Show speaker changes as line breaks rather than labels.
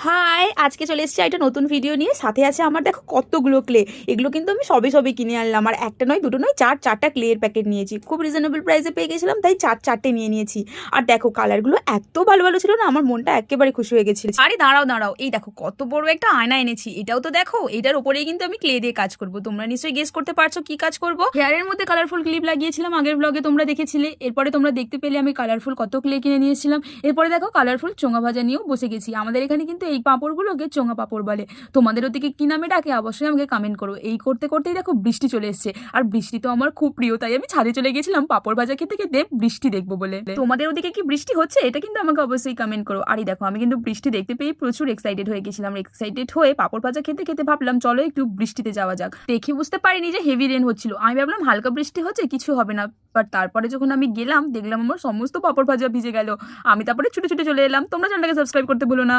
High, আজকে চলে এসেছি একটা নতুন ভিডিও নিয়ে। সাথে আছে আমার দেখো কতগুলো ক্লে। এগুলো কিন্তু আমি সবে কিনে আনলাম। আর একটা নয়, দুটো নয়, চারটা ক্লের প্যাকেট নিয়েছি। খুব রিজনেবল প্রাইসে পেয়ে গেছিলাম, তাই চারটে নিয়ে নিয়েছি। আর দেখো কালারগুলো এত ভালো ছিল না, আমার মনটা একেবারে খুশি হয়ে গেছিল। আরে দাঁড়াও, এই দেখো কত বড় একটা আয়না এনেছি। এটাও তো দেখো, এটার উপরেই কিন্তু আমি ক্লে দিয়ে কাজ করব। তোমরা নিশ্চয়ই গেস করতে পারছো কি কাজ করব। হেয়ারের মধ্যে কালারফুল ক্লিপ লাগিয়েছিলাম, আগের ব্লগে তোমরা দেখেছিলে। এরপরে তোমরা দেখতে পেলে আমি কালারফুল কত ক্লে কিনে নিয়েছিলাম। এরপরে দেখো কালারফুল চোঙা ভাজা নিয়েও বসে গেছি। আমাদের এখানে কিন্তু এই পাঁপড়গুলোকে চোঙা পাঁপড় বলে। তোমাদের ওদিকে কি নামে ডাকে অবশ্যই আমাকে কমেন্ট করো। এই করতে করতেই দেখো বৃষ্টি চলে এসেছে। আর বৃষ্টি তো আমার খুব প্রিয়, তাই আমি ছাদে চলে গেছিলাম পাঁপড় ভাজা খেতে খেতে বৃষ্টি দেখবো বলে। তোমাদের ওদিকে কি বৃষ্টি হচ্ছে এটা কিন্তু আমাকে অবশ্যই কমেন্ট করো। আর দেখো আমি কিন্তু বৃষ্টি দেখতে পেয়ে প্রচুর এক্সাইটেড হয়ে গেছিলাম। এক্সাইটেড হয়ে পাঁপড় ভাজা খেতে খেতে ভাবলাম চলো একটু বৃষ্টিতে যাওয়া যাক। দেখে বুঝতে পারিনি যে হেভি রেন হচ্ছিল। আমি ভাবলাম হালকা বৃষ্টি হচ্ছে, কিছু হবে না। বাট তারপরে যখন আমি গেলাম দেখলাম আমার সমস্ত পাঁপড় ভাজা ভিজে গেল। আমি তারপরে ছুটে ছুটে চলে এলাম। তোমরা চ্যানেলটাকে সাবস্ক্রাইব করতে ভুলো না।